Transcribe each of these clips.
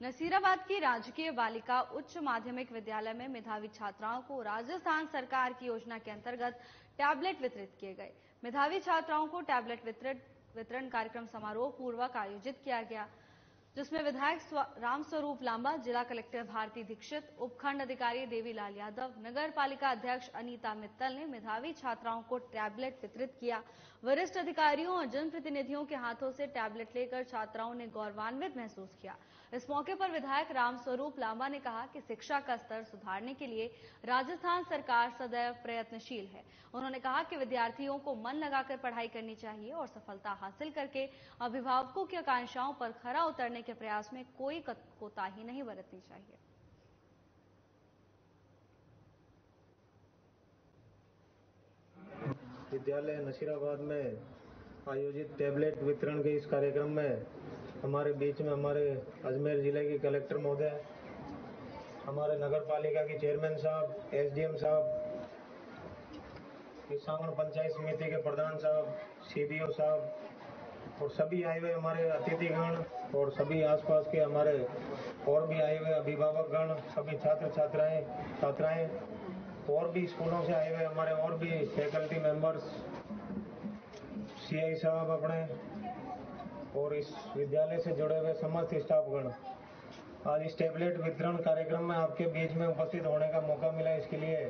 नसीराबाद की राजकीय बालिका उच्च माध्यमिक विद्यालय में मेधावी छात्राओं को राजस्थान सरकार की योजना के अंतर्गत टैबलेट वितरित किए गए। मेधावी छात्राओं को टैबलेट वितरण कार्यक्रम समारोह पूर्वक आयोजित किया गया, जिसमें विधायक रामस्वरूप लांबा, जिला कलेक्टर भारती दीक्षित, उपखंड अधिकारी देवीलाल यादव, नगर पालिका अध्यक्ष अनीता मित्तल ने मेधावी छात्राओं को टैबलेट वितरित किया। वरिष्ठ अधिकारियों और जनप्रतिनिधियों के हाथों से टैबलेट लेकर छात्राओं ने गौरवान्वित महसूस किया। इस मौके पर विधायक रामस्वरूप लांबा ने कहा कि शिक्षा का स्तर सुधारने के लिए राजस्थान सरकार सदैव प्रयत्नशील है। उन्होंने कहा कि विद्यार्थियों को मन लगाकर पढ़ाई करनी चाहिए और सफलता हासिल करके अभिभावकों की आकांक्षाओं पर खरा उतरने के प्रयास में कोई कोताही नहीं बरतनी चाहिए। विद्यालय नसीराबाद में आयोजित टैबलेट वितरण के इस कार्यक्रम में हमारे बीच में हमारे अजमेर जिले के कलेक्टर महोदय, हमारे नगर पालिका के चेयरमैन साहब, एसडीएम साहब, किसानगढ़ पंचायत समिति के प्रधान साहब, सीडीओ साहब और सभी आए हुए हमारे अतिथिगण और सभी आसपास के हमारे और भी आए हुए अभिभावकगण, सभी छात्र छात्राएं और भी स्कूलों से आए हुए हमारे और भी फैकल्टी मेंबर्स, सीआई साहब अपने और इस विद्यालय से जुड़े हुए समस्त स्टाफगण, आज इस टैबलेट वितरण कार्यक्रम में आपके बीच में उपस्थित होने का मौका मिला। इसके लिए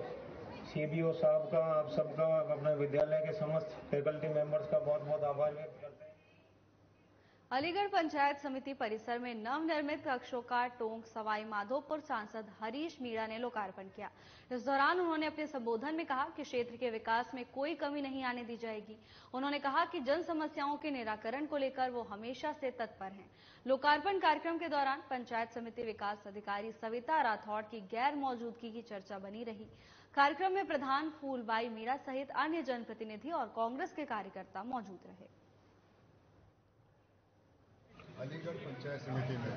सीबीओ साहब का, आप सबका, अपने विद्यालय के समस्त फैकल्टी मेंबर्स का बहुत बहुत आभार व्यक्त करते हैं। अलीगढ़ पंचायत समिति परिसर में नवनिर्मित कक्षों का टोंक सवाई माधोपुर सांसद हरीश मीणा ने लोकार्पण किया। इस दौरान उन्होंने अपने संबोधन में कहा कि क्षेत्र के विकास में कोई कमी नहीं आने दी जाएगी। उन्होंने कहा कि जन समस्याओं के निराकरण को लेकर वो हमेशा से तत्पर हैं। लोकार्पण कार्यक्रम के दौरान पंचायत समिति विकास अधिकारी सविता राठौड़ की गैर मौजूदगी की चर्चा बनी रही। कार्यक्रम में प्रधान फूलबाई मीणा सहित अन्य जनप्रतिनिधि और कांग्रेस के कार्यकर्ता मौजूद रहे। अलीगढ़ पंचायत समिति में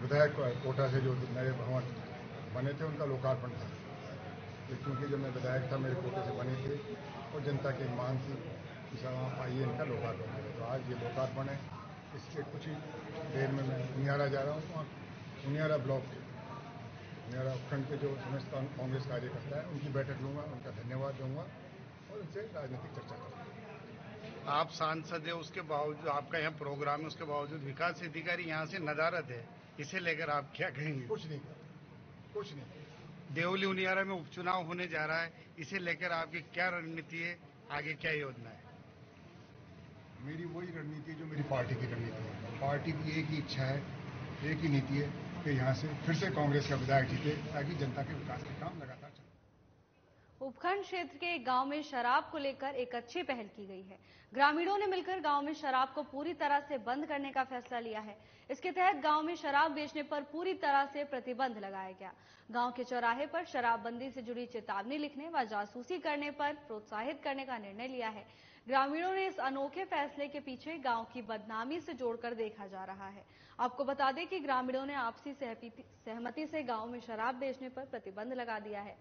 विधायक कोटा से जो नए भवन बने थे उनका लोकार्पण था। क्योंकि जब मैं विधायक था मेरे कोटे से बने थे और जनता की मांग थी कि वहाँ आइए इनका लोकार्पण है, तो आज ये लोकार्पण है। इससे कुछ ही देर में मैं उनियारा जा रहा हूँ। वहाँ उनियारा ब्लॉक के उनियारा उपखंड के जो समस्त कांग्रेस कार्यकर्ता है उनकी बैठक लूंगा, उनका धन्यवाद दूंगा और उनसे राजनीतिक चर्चा करूंगा। आप सांसद है, उसके बावजूद आपका यहाँ प्रोग्राम है, उसके बावजूद विकास अधिकारी यहाँ से नदारद है, इसे लेकर आप क्या कहेंगे? कुछ नहीं। देवली उनियारा में उपचुनाव होने जा रहा है, इसे लेकर आपकी क्या रणनीति है, आगे क्या योजना है? मेरी वही रणनीति है जो मेरी पार्टी की रणनीति है। पार्टी की एक ही इच्छा है, एक ही नीति है कि यहाँ से फिर से कांग्रेस का विधायक जीते ताकि जनता के विकास के काम लगातार चले। उपखंड क्षेत्र के एक गांव में शराब को लेकर एक अच्छी पहल की गई है। ग्रामीणों ने मिलकर गांव में शराब को पूरी तरह से बंद करने का फैसला लिया है। इसके तहत गांव में शराब बेचने पर पूरी तरह से प्रतिबंध लगाया गया। गांव के चौराहे पर शराबबंदी से जुड़ी चेतावनी लिखने व जासूसी करने पर प्रोत्साहित करने का निर्णय लिया है। ग्रामीणों ने इस अनोखे फैसले के पीछे गांव की बदनामी से जोड़कर देखा जा रहा है। आपको बता दें कि ग्रामीणों ने आपसी सहमति से गांव में शराब बेचने पर प्रतिबंध लगा दिया है।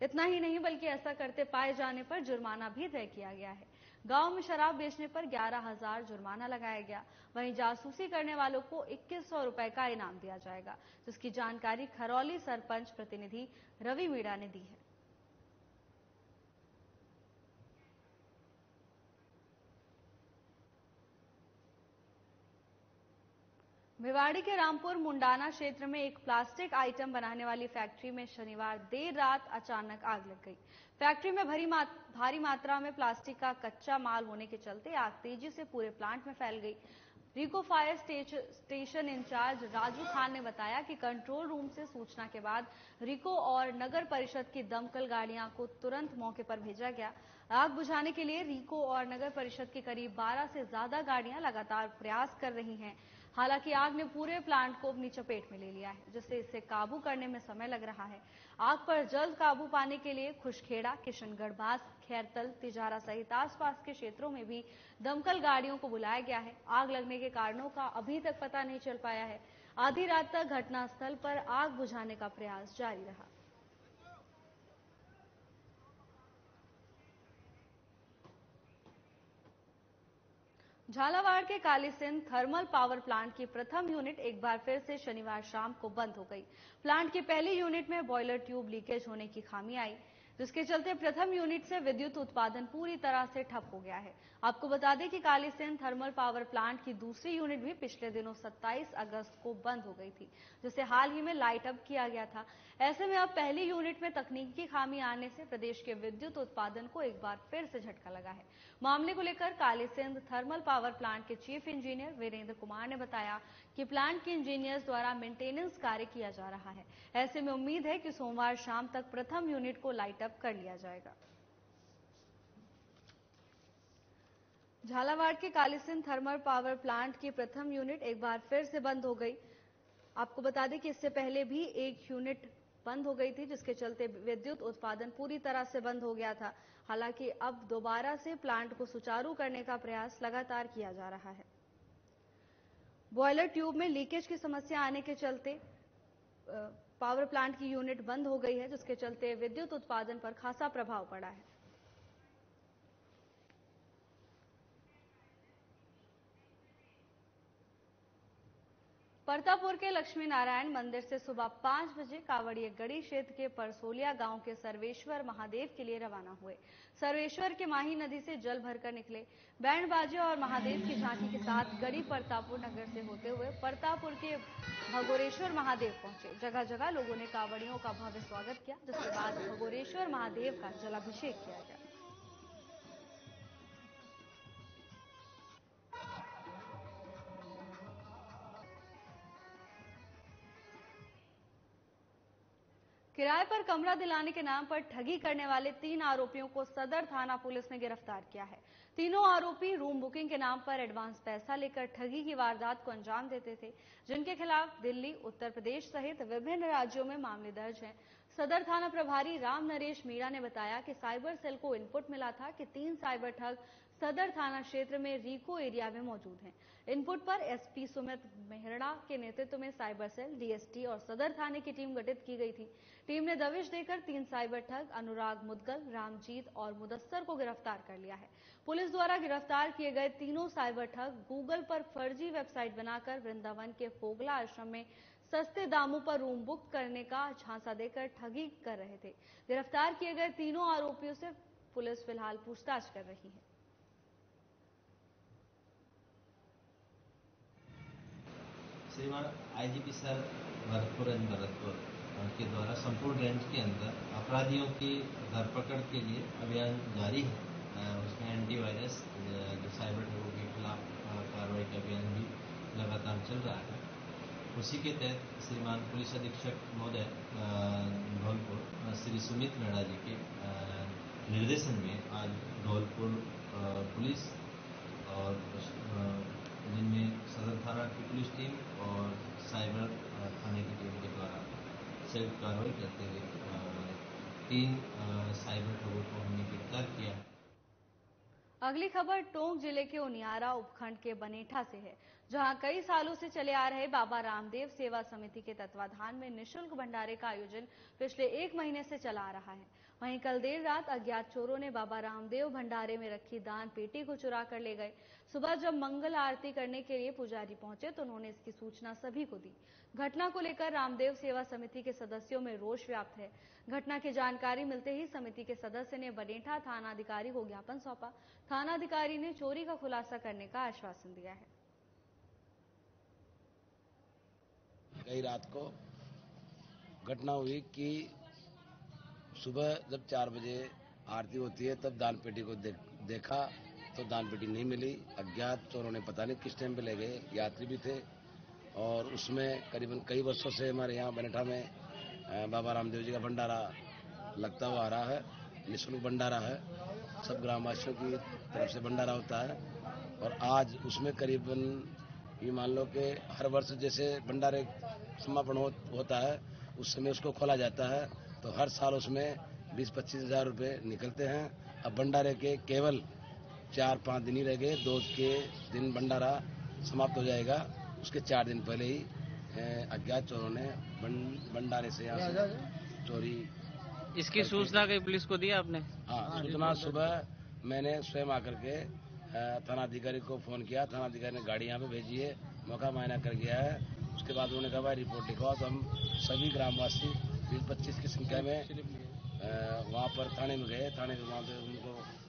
इतना ही नहीं बल्कि ऐसा करते पाए जाने पर जुर्माना भी तय किया गया है। गांव में शराब बेचने पर 11,000 जुर्माना लगाया गया। वहीं जासूसी करने वालों को 2100 रुपए का इनाम दिया जाएगा, जिसकी जानकारी खरौली सरपंच प्रतिनिधि रवि मीणा ने दी है। भिवाड़ी के रामपुर मुंडाना क्षेत्र में एक प्लास्टिक आइटम बनाने वाली फैक्ट्री में शनिवार देर रात अचानक आग लग गई। फैक्ट्री में भारी मात्रा में प्लास्टिक का कच्चा माल होने के चलते आग तेजी से पूरे प्लांट में फैल गई। RIICO fire station incharge Raju Khan ने बताया कि कंट्रोल रूम से सूचना के बाद रिको और नगर परिषद की दमकल गाड़ियां को तुरंत मौके पर भेजा गया। आग बुझाने के लिए रिको और नगर परिषद की करीब 12 से ज्यादा गाड़ियां लगातार प्रयास कर रही हैं। हालांकि आग ने पूरे प्लांट को अपनी चपेट में ले लिया है, जिससे इसे काबू करने में समय लग रहा है। आग पर जल्द काबू पाने के लिए खुशखेड़ा, किशनगढ़ बास, खैरतल, तिजारा सहित आसपास के क्षेत्रों में भी दमकल गाड़ियों को बुलाया गया है। आग लगने के कारणों का अभी तक पता नहीं चल पाया है। आधी रात तक घटनास्थल पर आग बुझाने का प्रयास जारी रहा। झालावाड़ के कालीसिंध थर्मल पावर प्लांट की प्रथम यूनिट एक बार फिर से शनिवार शाम को बंद हो गई। प्लांट की पहली यूनिट में बॉयलर ट्यूब लीकेज होने की खामी आई, जिसके चलते प्रथम यूनिट से विद्युत उत्पादन पूरी तरह से ठप हो गया है। आपको बता दें कि कालीसिंध थर्मल पावर प्लांट की दूसरी यूनिट भी पिछले दिनों 27 अगस्त को बंद हो गई थी, जिसे हाल ही में लाइट अप किया गया था। ऐसे में अब पहली यूनिट में तकनीकी खामी आने से प्रदेश के विद्युत उत्पादन को एक बार फिर से झटका लगा है। मामले को लेकर कालीसिंध थर्मल पावर प्लांट के चीफ इंजीनियर वीरेंद्र कुमार ने बताया कि प्लांट के इंजीनियर्स द्वारा मेंटेनेंस कार्य किया जा रहा है। ऐसे में उम्मीद है कि सोमवार शाम तक प्रथम यूनिट को लाइट अप कर लिया जाएगा। झालावाड़ के कालीसिंध थर्मल पावर प्लांट की प्रथम यूनिट एक बार फिर से बंद हो गई। आपको बता दें कि इससे पहले भी एक यूनिट बंद हो गई थी, जिसके चलते विद्युत उत्पादन पूरी तरह से बंद हो गया था। हालांकि अब दोबारा से प्लांट को सुचारू करने का प्रयास लगातार किया जा रहा है। बॉयलर ट्यूब में लीकेज की समस्या आने के चलते पावर प्लांट की यूनिट बंद हो गई है, जिसके चलते विद्युत उत्पादन पर खासा प्रभाव पड़ा है। परतापुर के लक्ष्मी नारायण मंदिर से सुबह 5 बजे कांवड़िए गढ़ी क्षेत्र के परसोलिया गांव के सर्वेश्वर महादेव के लिए रवाना हुए। सर्वेश्वर के माही नदी से जल भरकर निकले। बैंड बाजे और महादेव की झांकी के साथ गढ़ी परतापुर नगर से होते हुए परतापुर के भगोरेश्वर महादेव पहुंचे। जगह जगह लोगों ने कांवड़ियों का भव्य स्वागत किया, जिसके बाद भगोरेश्वर महादेव का जलाभिषेक किया गया। किराए पर कमरा दिलाने के नाम पर ठगी करने वाले 3 आरोपियों को सदर थाना पुलिस ने गिरफ्तार किया है। तीनों आरोपी रूम बुकिंग के नाम पर एडवांस पैसा लेकर ठगी की वारदात को अंजाम देते थे, जिनके खिलाफ दिल्ली, उत्तर प्रदेश सहित विभिन्न राज्यों में मामले दर्ज हैं। सदर थाना प्रभारी राम नरेश मीणा ने बताया कि साइबर सेल को इनपुट मिला था कि 3 साइबर ठग सदर थाना क्षेत्र में रीको एरिया में मौजूद हैं। इनपुट पर एसपी सुमित मेहरा के नेतृत्व में साइबर सेल, डीएसटी और सदर थाने की टीम गठित की गई थी। टीम ने दबिश देकर 3 साइबर ठग अनुराग मुदगल, रामजीत और मुदस्सर को गिरफ्तार कर लिया है। पुलिस द्वारा गिरफ्तार किए गए तीनों साइबर ठग गूगल पर फर्जी वेबसाइट बनाकर वृंदावन के फोगला आश्रम में सस्ते दामों पर रूम बुक करने का झांसा देकर ठगी कर रहे थे। गिरफ्तार किए गए तीनों आरोपियों से पुलिस फिलहाल पूछताछ कर रही है। श्रीमान IGP sir Bharatpur and Bharatpur के द्वारा संपूर्ण रेंज के अंदर अपराधियों की धरपकड़ के लिए अभियान जारी है। उसमें एंटीवायरस जो साइबर ठगों के खिलाफ कार्रवाई का अभियान भी लगातार चल रहा है। उसी के तहत श्रीमान पुलिस अधीक्षक महोदय धौलपुर श्री सुमित मेहरा जी के निर्देशन में आज धौलपुर पुलिस और जिनमें सदर थाना की पुलिस टीम और साइबर थाने की टीम के द्वारा संयुक्त कार्रवाई करते हुए 3 साइबर ठगों को हमने गिरफ्तार किया है। अगली खबर टोंक जिले के उनियारा उपखंड के बनेठा से है, जहां कई सालों से चले आ रहे बाबा रामदेव सेवा समिति के तत्वाधान में निःशुल्क भंडारे का आयोजन पिछले 1 महीने से चला आ रहा है। वहीं कल देर रात अज्ञात चोरों ने बाबा रामदेव भंडारे में रखी दान पेटी को चुरा कर ले गए। सुबह जब मंगल आरती करने के लिए पुजारी पहुंचे तो उन्होंने इसकी सूचना सभी को दी। घटना को लेकर रामदेव सेवा समिति के सदस्यों में रोष व्याप्त है। घटना की जानकारी मिलते ही समिति के सदस्य ने बनेठा थानाधिकारी को ज्ञापन सौंपा। थानाधिकारी ने चोरी का खुलासा करने का आश्वासन दिया है। कई रात को घटना हुई कि सुबह जब 4 बजे आरती होती है तब दान पेटी को देखा तो दान पेटी नहीं मिली। अज्ञात चोरों ने पता नहीं किस टाइम पे ले गए। यात्री भी थे और उसमें करीबन कई वर्षों से हमारे यहाँ बनेठा में बाबा रामदेव जी का भंडारा लगता हुआ आ रहा है। निःशुल्क भंडारा है, सब ग्रामवासियों की तरफ से भंडारा होता है और आज उसमें करीबन ये मान लो कि हर वर्ष जैसे भंडारे समापन होता है उस समय उसको खोला जाता है तो हर साल उसमें 20-25 हज़ार रुपये निकलते हैं। अब भंडारे के केवल 4-5 दिन ही रह गए। 2 के दिन भंडारा समाप्त हो जाएगा। उसके 4 दिन पहले ही अज्ञात चोरों ने भंडारे से यहाँ से चोरी। इसकी सूचना कहीं पुलिस को दिया आपने? हाँ, सूचना सुबह मैंने स्वयं आकर के थानाधिकारी को फ़ोन किया, थानाधिकारी ने गाड़ी यहाँ पे भेजी है, मौका मुआयना कर गया है। उसके बाद उन्होंने कहा भाई रिपोर्ट लिखवाओ, तो हम सभी ग्रामवासी 20-25 की संख्या में वहाँ पर थाने में गए। थाने में वहाँ पे उनको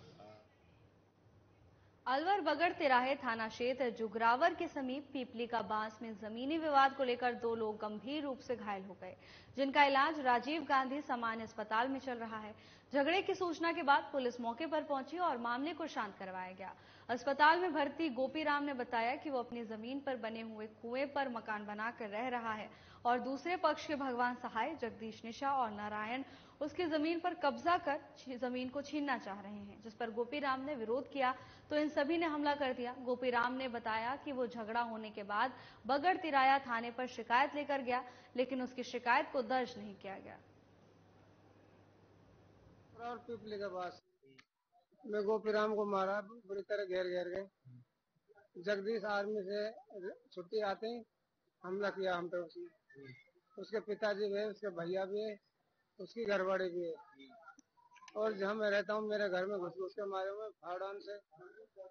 अलवर बगड़ तिराहे थाना क्षेत्र जुगरावर के समीप पीपली का बांस में जमीनी विवाद को लेकर 2 लोग गंभीर रूप से घायल हो गए, जिनका इलाज राजीव गांधी सामान्य अस्पताल में चल रहा है। झगड़े की सूचना के बाद पुलिस मौके पर पहुंची और मामले को शांत करवाया गया। अस्पताल में भर्ती गोपीराम ने बताया कि वो अपनी जमीन पर बने हुए कुएं पर मकान बनाकर रह रहा है और दूसरे पक्ष के भगवान सहाय, जगदीश निशा और नारायण उसकी जमीन पर कब्जा कर जमीन को छीनना चाह रहे हैं, जिस पर गोपीराम ने विरोध किया तो इन सभी ने हमला कर दिया। गोपीराम ने बताया कि वो झगड़ा होने के बाद बगड़ तिराया थाने पर शिकायत लेकर गया, लेकिन उसकी शिकायत को दर्ज नहीं किया गया। और पीपली के पास मैं गोपीराम को मारा, बुरी तरह घेर गए। जगदीश आर्मी से छुट्टी आते ही हमला किया हम पे। उसके पिताजी भी है, उसके भैया भी है, उसकी घरवाड़ी भी है। और जहाँ मैं रहता हूँ मेरे घर में घुस के मारे हुए फाड़ान से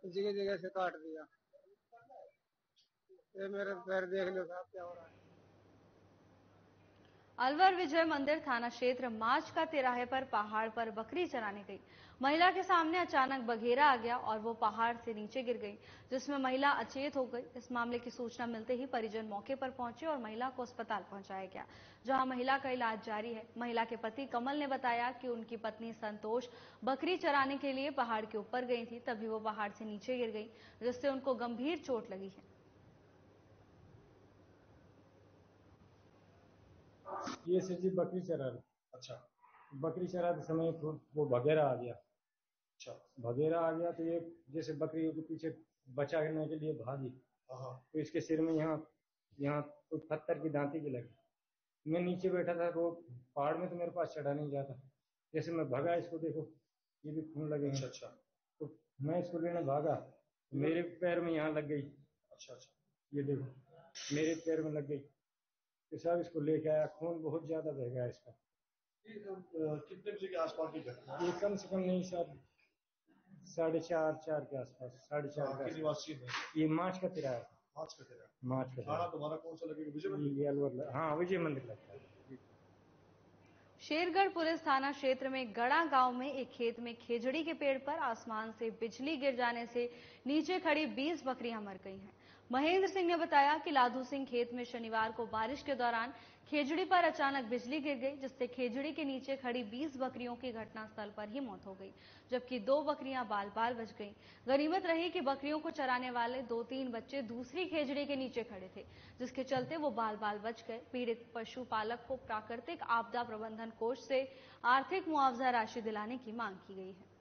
जगह जगह से काट दिया। ये मेरे पैर देख लो साहब क्या हो रहा है। अलवर विजय मंदिर थाना क्षेत्र मार्च का तिराहे पर पहाड़ पर बकरी चराने गई महिला के सामने अचानक बघेरा आ गया और वो पहाड़ से नीचे गिर गई, जिसमें महिला अचेत हो गई। इस मामले की सूचना मिलते ही परिजन मौके पर पहुंचे और महिला को अस्पताल पहुंचाया गया, जहां महिला का इलाज जारी है। महिला के पति कमल ने बताया कि उनकी पत्नी संतोष बकरी चराने के लिए पहाड़ के ऊपर गई थी, तभी वो पहाड़ से नीचे गिर गई, जिससे उनको गंभीर चोट लगी है। ये सर जी बकरी चरा रहे। अच्छा, बकरी चराते समय वो बघेरा आ गया। अच्छा, बघेरा आ गया तो ये जैसे बकरी के पीछे बचाने के लिए भागी, तो इसके सिर में यहाँ तो पत्थर की दांती भी लगी। मैं नीचे बैठा था तो पहाड़ में तो मेरे पास चढ़ा नहीं जाता। जैसे मैं भागा, इसको देखो ये भी खून लगे हैं। अच्छा, तो मैं इसको लेने भागा, मेरे पैर में यहाँ लग गई। अच्छा, ये देखो मेरे पैर में लग गई। साहब इसको लेके आया, खून बहुत ज्यादा बह गया इसका। कितने बजे के आसपास की घटना? ये कम से कम नहीं सर 4:30 के आसपास। 4:30 ये मार्च का तिराया। मार्च का तिराया। तुम्हारा कौन सा लगेगा? विजय मंदिर। हाँ, विजय मंदिर लगता है। शेरगढ़ पुलिस थाना क्षेत्र में गड़ा गांव में एक खेत में खेजड़ी के पेड़ पर आसमान से बिजली गिर जाने से नीचे खड़ी 20 बकरियां मर गई हैं। महेंद्र सिंह ने बताया कि लाधू सिंह खेत में शनिवार को बारिश के दौरान खेजड़ी पर अचानक बिजली गिर गई, जिससे खेजड़ी के नीचे खड़ी 20 बकरियों की घटनास्थल पर ही मौत हो गई, जबकि 2 बकरियां बाल बाल बच गईं। गनीमत रही कि बकरियों को चराने वाले 2-3 बच्चे दूसरी खेजड़ी के नीचे खड़े थे, जिसके चलते वो बाल बाल बच गए। पीड़ित पशुपालक को प्राकृतिक आपदा प्रबंधन कोष से आर्थिक मुआवजा राशि दिलाने की मांग की गई है।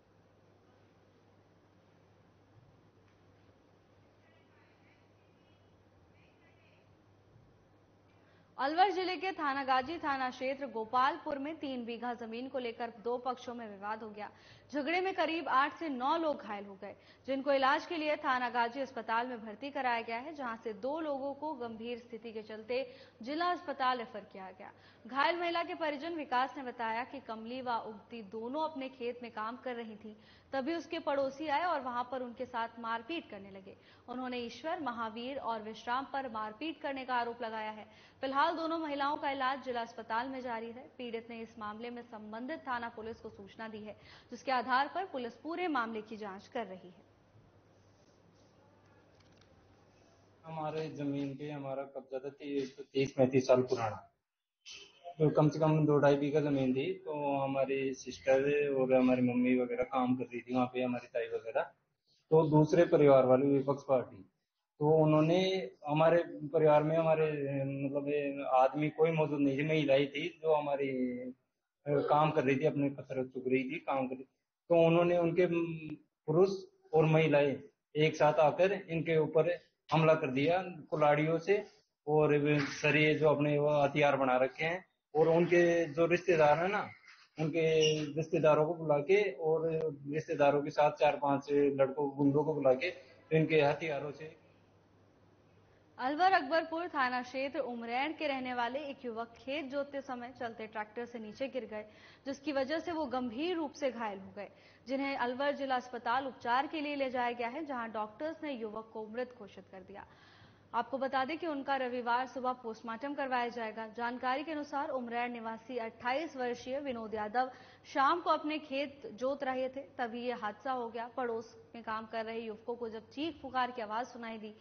अलवर जिले के थानागाजी थाना क्षेत्र गोपालपुर में 3 बीघा जमीन को लेकर 2 पक्षों में विवाद हो गया। झगड़े में करीब 8 से 9 लोग घायल हो गए, जिनको इलाज के लिए थानागाजी अस्पताल में भर्ती कराया गया है, जहां से 2 लोगों को गंभीर स्थिति के चलते जिला अस्पताल रेफर किया गया। घायल महिला के परिजन विकास ने बताया कि कमली व उगती दोनों अपने खेत में काम कर रही थी, तभी उसके पड़ोसी आए और वहां पर उनके साथ मारपीट करने लगे। उन्होंने ईश्वर, महावीर और विश्राम पर मारपीट करने का आरोप लगाया है। फिलहाल दोनों महिलाओं का इलाज जिला अस्पताल में जारी है। पीड़ित ने इस मामले में संबंधित थाना पुलिस को सूचना दी है, जिसके आधार पर पुलिस पूरे मामले की जांच कर रही है। हमारे जमीन पे हमारा कब्जा था 30-35 साल पुराना, तो कम से कम 2-2.5 बीघा जमीन थी। तो हमारी सिस्टर और हमारी मम्मी वगैरह काम कर रही थी वहाँ पे, हमारी ताई वगैरह। तो दूसरे परिवार वाले विपक्ष पार्टी, तो उन्होंने हमारे परिवार में हमारे मतलब आदमी कोई मौजूद नहीं थी, महिलाएं थी जो हमारी काम कर रही थी, अपने पत्थर चुग रही थी, काम कर रही। तो उन्होंने उनके पुरुष और महिलाएं एक साथ आकर इनके ऊपर हमला कर दिया कुल्हाड़ियों से, और सरिये जो अपने वो हथियार बना रखे हैं, और उनके जो रिश्तेदार है ना, उनके रिश्तेदारों को बुला के और रिश्तेदारों के साथ 4-5 लड़कों गुंडों को बुला के इनके हथियारों से। अलवर अकबरपुर थाना क्षेत्र उमरैन के रहने वाले एक युवक खेत जोतते समय चलते ट्रैक्टर से नीचे गिर गए, जिसकी वजह से वो गंभीर रूप से घायल हो गए, जिन्हें अलवर जिला अस्पताल उपचार के लिए ले जाया गया है, जहां डॉक्टर्स ने युवक को मृत घोषित कर दिया। आपको बता दें कि उनका रविवार सुबह पोस्टमार्टम करवाया जाएगा। जानकारी के अनुसार उमरैन निवासी 28 वर्षीय विनोद यादव शाम को अपने खेत जोत रहे थे, तभी ये हादसा हो गया। पड़ोस में काम कर रहे युवकों को जब चीख पुकार की आवाज सुनाई दी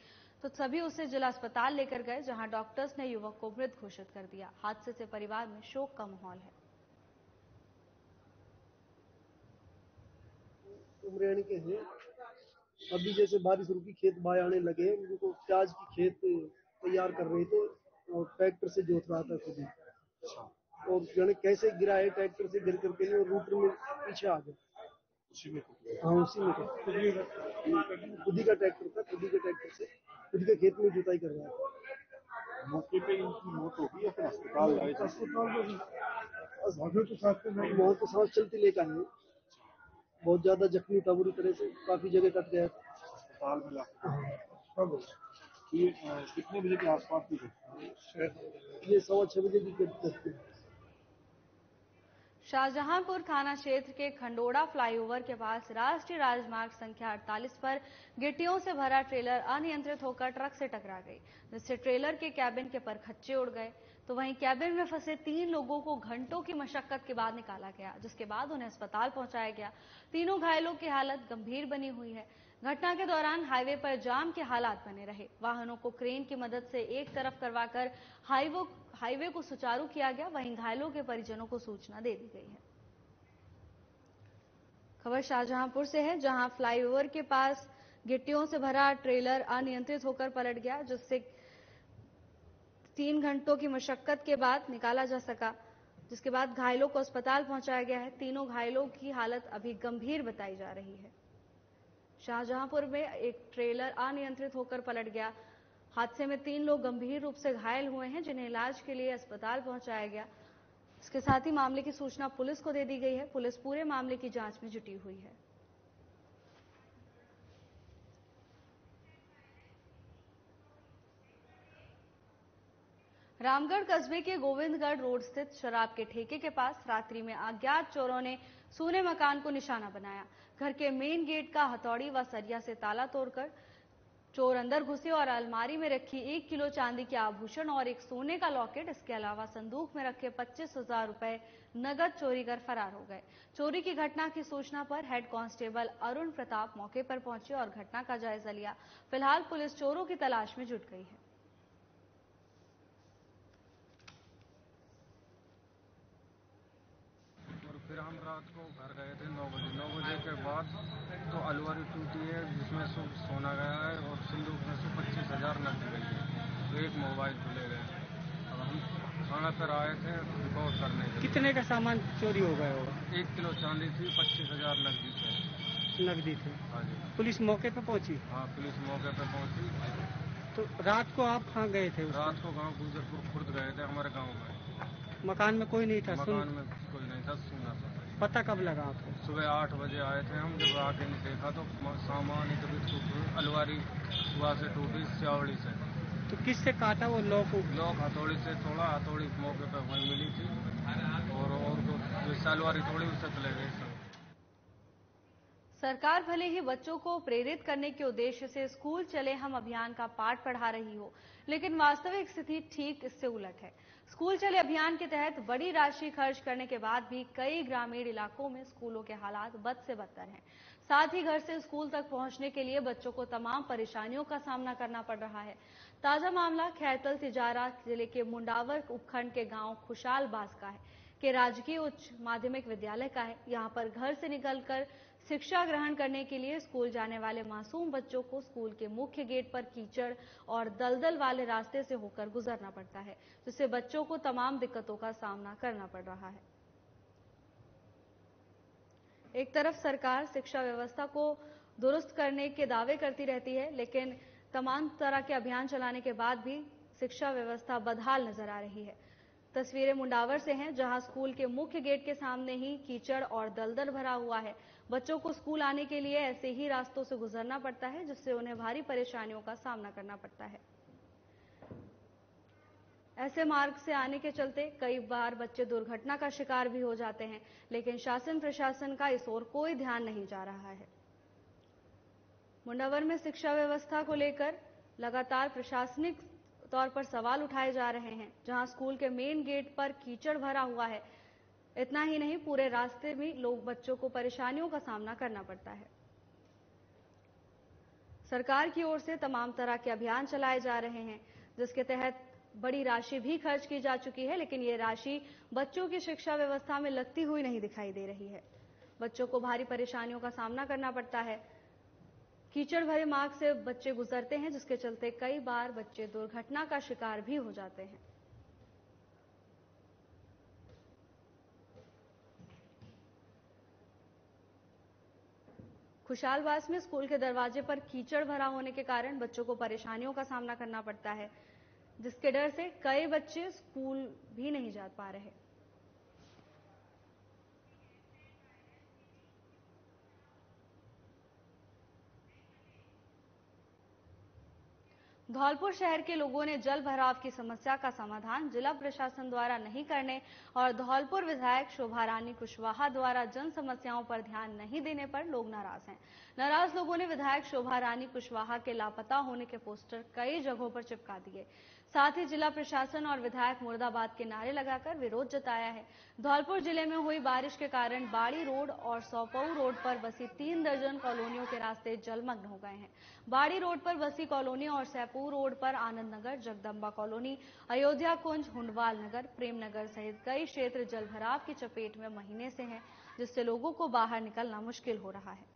तो सभी उसे जिला अस्पताल लेकर गए, जहां डॉक्टर्स ने युवक को मृत घोषित कर दिया। हादसे से परिवार में शोक का माहौल है। उमरैन के हैं, अभी जैसे बारिश रुकी खेत बाय आने लगे, उनको प्याज की खेत तैयार कर रहे थे और ट्रैक्टर से जोत रहा था खुद ही, और जाने कैसे गिरा है, ट्रैक्टर से गिर करके और रूटर में पीछे आ गया। उसी में खुद ही का ट्रैक्टर था, खुद ही के ट्रैक्टर से खुद के खेत में जुताई कर रहा था। मौके पे इनकी मौत हो गई या फिर अस्पताल लाए? मौत तो सांस चलती लेकर है, बहुत ज्यादा जख्मी था, बुरी तरह से काफी जगह कट गया था। अस्पताल में ये कितने बजे के आसपास की घटना? ये 6:15 बजे की घटना। शाहजहांपुर थाना क्षेत्र के खंडोड़ा फ्लाईओवर के पास राष्ट्रीय राजमार्ग संख्या 48 पर गिट्टियों से भरा ट्रेलर अनियंत्रित होकर ट्रक से टकरा गई, जिससे ट्रेलर के कैबिन के परखच्चे उड़ गए। तो वहीं कैबिन में फंसे 3 लोगों को घंटों की मशक्कत के बाद निकाला गया, जिसके बाद उन्हें अस्पताल पहुंचाया गया। तीनों घायलों की हालत गंभीर बनी हुई है। घटना के दौरान हाईवे पर जाम के हालात बने रहे। वाहनों को क्रेन की मदद से एक तरफ करवाकर हाईवे को सुचारू किया गया। वहीं घायलों के परिजनों को सूचना दे दी गई है। खबर शाहजहांपुर से है, जहां फ्लाईओवर के पास गिट्टियों से भरा ट्रेलर अनियंत्रित होकर पलट गया, जिससे 3 घंटों की मशक्कत के बाद निकाला जा सका, जिसके बाद घायलों को अस्पताल पहुंचाया गया है। तीनों घायलों की हालत अभी गंभीर बताई जा रही है। शाहजहांपुर में एक ट्रेलर अनियंत्रित होकर पलट गया। हादसे में 3 लोग गंभीर रूप से घायल हुए हैं, जिन्हें इलाज के लिए अस्पताल पहुंचाया गया। इसके साथ ही मामले की सूचना पुलिस को दे दी गई है। पुलिस पूरे मामले की जांच में जुटी हुई है। रामगढ़ कस्बे के गोविंदगढ़ रोड स्थित शराब के ठेके के पास रात्रि में अज्ञात चोरों ने सूने मकान को निशाना बनाया। घर के मेन गेट का हथौड़ी व सरिया से ताला तोड़कर चोर अंदर घुसे और अलमारी में रखी 1 किलो चांदी के आभूषण और एक सोने का लॉकेट, इसके अलावा संदूक में रखे 25,000 रुपए नगद चोरी कर फरार हो गए। चोरी की घटना की सूचना पर हेड कांस्टेबल अरुण प्रताप मौके पर पहुंचे और घटना का जायजा लिया। फिलहाल पुलिस चोरों की तलाश में जुट गई है। फिर हम रात को घर गए थे 9 बजे। 9 बजे के बाद तो अलमारी टूटी है, जिसमें सोना गया है और सिंदूक में से 25,000 नकदी गई है, तो एक मोबाइल को ले गए। अब हम थाना पर आए थे रिपोर्ट करने के लिए। कितने का सामान चोरी हो गया होगा? 1 किलो चांदी थी, 25,000 नकदी थी। हाँ जी। पुलिस मौके पर पहुंची? हाँ, पुलिस मौके पर पहुंची। तो रात को आप कहाँ गए थे? रात को गाँव गुजरपुर खुर्द गए थे, हमारे गाँव में। मकान में कोई नहीं था? मकान में कोई नहीं था, सुना था। पता कब लगा आपको? सुबह 8 बजे आए थे हम। जब आके नहीं देखा तो सामान ही अलमारी सुबह से टूटी चावड़ी से। तो किससे काटा वो लॉक? हथौड़ी से तोड़ा, हथौड़ी मौके पर वहीं मिली थी और जो अलमारी तोड़ी उससे चले गए। सरकार भले ही बच्चों को प्रेरित करने के उद्देश्य से स्कूल चले हम अभियान का पाठ पढ़ा रही हो, लेकिन वास्तविक स्थिति ठीक इससे उलट है। स्कूल चले अभियान के तहत बड़ी राशि खर्च करने के बाद भी कई ग्रामीण इलाकों में स्कूलों के हालात बद से बदतर हैं। साथ ही घर से स्कूल तक पहुंचने के लिए बच्चों को तमाम परेशानियों का सामना करना पड़ रहा है। ताजा मामला खैरतल तिजारा जिले के मुंडावर उपखंड के गांव खुशालबास का है, के राजकीय उच्च माध्यमिक विद्यालय का है। यहां पर घर से निकलकर शिक्षा ग्रहण करने के लिए स्कूल जाने वाले मासूम बच्चों को स्कूल के मुख्य गेट पर कीचड़ और दलदल वाले रास्ते से होकर गुजरना पड़ता है, जिससे बच्चों को तमाम दिक्कतों का सामना करना पड़ रहा है। एक तरफ सरकार शिक्षा व्यवस्था को दुरुस्त करने के दावे करती रहती है, लेकिन तमाम तरह के अभियान चलाने के बाद भी शिक्षा व्यवस्था बदहाल नजर आ रही है। तस्वीरें मुंडावर से हैं, जहां स्कूल के मुख्य गेट के सामने ही कीचड़ और दलदल भरा हुआ है। बच्चों को स्कूल आने के लिए ऐसे ही रास्तों से गुजरना पड़ता है, जिससे उन्हें भारी परेशानियों का सामना करना पड़ता है। ऐसे मार्ग से आने के चलते कई बार बच्चे दुर्घटना का शिकार भी हो जाते हैं, लेकिन शासन प्रशासन का इस ओर कोई ध्यान नहीं जा रहा है। मुंडावर में शिक्षा व्यवस्था को लेकर लगातार प्रशासनिक तौर पर सवाल उठाए जा रहे हैं, जहां स्कूल के मेन गेट पर कीचड़ भरा हुआ है। इतना ही नहीं, पूरे रास्ते में लोग बच्चों को परेशानियों का सामना करना पड़ता है। सरकार की ओर से तमाम तरह के अभियान चलाए जा रहे हैं, जिसके तहत बड़ी राशि भी खर्च की जा चुकी है, लेकिन ये राशि बच्चों की शिक्षा व्यवस्था में लगती हुई नहीं दिखाई दे रही है। बच्चों को भारी परेशानियों का सामना करना पड़ता है। कीचड़ भरे मार्ग से बच्चे गुजरते हैं, जिसके चलते कई बार बच्चे दुर्घटना का शिकार भी हो जाते हैं। खुशालबास में स्कूल के दरवाजे पर कीचड़ भरा होने के कारण बच्चों को परेशानियों का सामना करना पड़ता है, जिसके डर से कई बच्चे स्कूल भी नहीं जा पा रहे। धौलपुर शहर के लोगों ने जल भराव की समस्या का समाधान जिला प्रशासन द्वारा नहीं करने और धौलपुर विधायक शोभा रानी कुशवाहा द्वारा जन समस्याओं पर ध्यान नहीं देने पर लोग नाराज हैं। नाराज लोगों ने विधायक शोभा रानी कुशवाहा के लापता होने के पोस्टर कई जगहों पर चिपका दिए। साथ ही जिला प्रशासन और विधायक मुर्दाबाद के नारे लगाकर विरोध जताया है। धौलपुर जिले में हुई बारिश के कारण बाड़ी रोड और सौपऊ रोड पर बसी 3 दर्जन कॉलोनियों के रास्ते जलमग्न हो गए हैं। बाड़ी रोड पर बसी कॉलोनी और सैपू रोड पर आनंद नगर, जगदम्बा कॉलोनी, अयोध्या कुंज, हुंडवाल नगर, प्रेम नगर सहित कई क्षेत्र जलभराव की चपेट में महीने से हैं, जिससे लोगों को बाहर निकलना मुश्किल हो रहा है।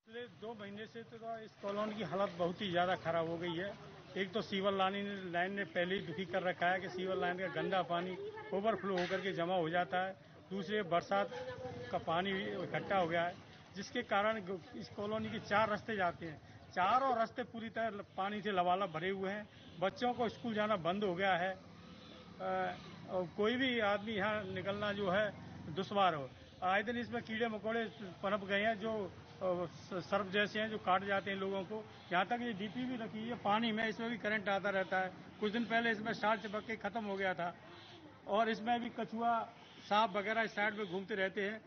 पिछले 2 महीने से तो इस कॉलोनी की हालत बहुत ही ज्यादा खराब हो गई है। एक तो सीवर लाइन ने पहले ही दुखी कर रखा है कि सीवर लाइन का गंदा पानी ओवरफ्लो होकर के जमा हो जाता है। दूसरे बरसात का पानी इकट्ठा हो गया है, जिसके कारण इस कॉलोनी के 4 रास्ते जाते हैं। चारों रास्ते पूरी तरह पानी से लबालब भरे हुए हैं। बच्चों को स्कूल जाना बंद हो गया है और कोई भी आदमी यहाँ निकलना जो है दुश्वार हो। आए दिन इसमें कीड़े मकोड़े पनप गए हैं, जो सर्प जैसे हैं, जो काट जाते हैं लोगों को। यहाँ तक ये डीपी भी रखी है पानी में, इसमें भी करंट आता रहता है। कुछ दिन पहले इसमें शार्ट चिपक के खत्म हो गया था और इसमें भी कछुआ, सांप वगैरह इस साइड में घूमते रहते हैं।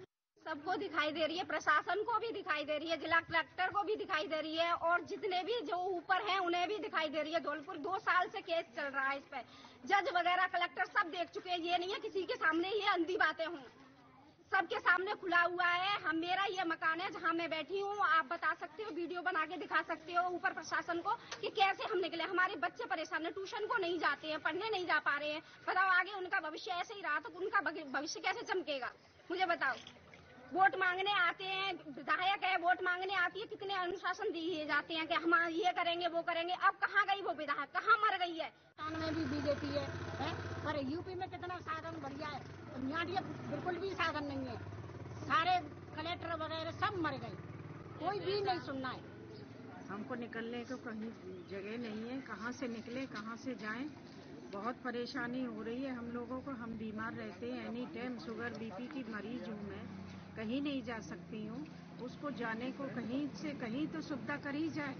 सबको दिखाई दे रही है, प्रशासन को भी दिखाई दे रही है, जिला कलेक्टर को भी दिखाई दे रही है और जितने भी जो ऊपर हैं उन्हें भी दिखाई दे रही है। धौलपुर 2 साल से केस चल रहा है इस पे। जज वगैरह कलेक्टर सब देख चुके हैं। ये नहीं है किसी के सामने ये अंधी बातें हों, सबके सामने खुला हुआ है। मेरा ये मकान है जहाँ मैं बैठी हूँ, आप बता सकते हो, वीडियो बना के दिखा सकते हो ऊपर प्रशासन को कि कैसे हम निकले। हमारे बच्चे परेशान है, ट्यूशन को नहीं जाते हैं, पढ़ने नहीं जा पा रहे हैं। बताओ आगे उनका भविष्य ऐसे ही रहा तो उनका भविष्य कैसे चमकेगा, मुझे बताओ। वोट मांगने आते हैं, विधायक है, वोट मांगने आती है, कितने अनुशासन दिए जाते हैं कि हम ये करेंगे वो करेंगे। अब कहाँ गई वो विधायक, कहाँ मर गई है। पाकिस्तान में भी बीजेपी है पर यूपी में कितना साधन बढ़िया है, यहाँ बिल्कुल भी साधन नहीं है। सारे कलेक्टर वगैरह सब मर गए, कोई भी नहीं सुनना है। हमको निकलने को कहीं जगह नहीं है, कहाँ से निकले कहाँ से जाएं। बहुत परेशानी हो रही है हम लोगों को। हम बीमार रहते हैं, एनी टाइम शुगर बीपी की मरीज हूँ मैं, कहीं नहीं जा सकती हूँ। उसको जाने को कहीं से कहीं तो सुविधा करी जाए,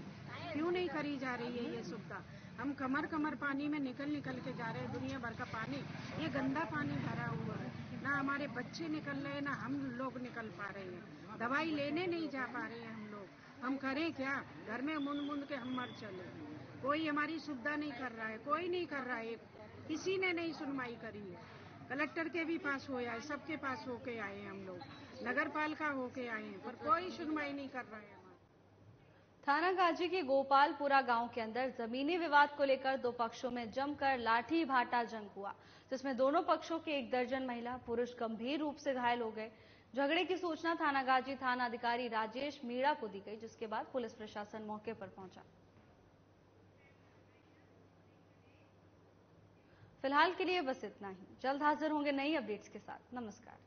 क्यों नहीं करी जा रही है ये सुविधा। हम कमर पानी में निकल के जा रहे हैं। दुनिया भर का पानी, ये गंदा पानी भरा हुआ है। ना हमारे बच्चे निकल रहे हैं, ना हम लोग निकल पा रहे हैं। दवाई लेने नहीं जा पा रहे हैं हम लोग। हम करें क्या, घर में मुंड के हम मर चले। कोई हमारी सुविधा नहीं कर रहा है, कोई नहीं कर रहा है, किसी ने नहीं सुनवाई करी है। कलेक्टर के भी पास हो आए, सबके पास होके आए हैं हम लोग, नगर पालिका होके आए हैं, पर कोई सुनवाई नहीं कर रहा है। थाना गाजी के गोपालपुरा गांव के अंदर जमीनी विवाद को लेकर 2 पक्षों में जमकर लाठी भाटा जंग हुआ, जिसमें दोनों पक्षों के 1 दर्जन महिला पुरुष गंभीर रूप से घायल हो गए। झगड़े की सूचना थाना गाजी थाना अधिकारी राजेश मीणा को दी गई, जिसके बाद पुलिस प्रशासन मौके पर पहुंचा। फिलहाल के लिए बस इतना ही। जल्द हाजिर होंगे नई अपडेट्स के साथ। नमस्कार।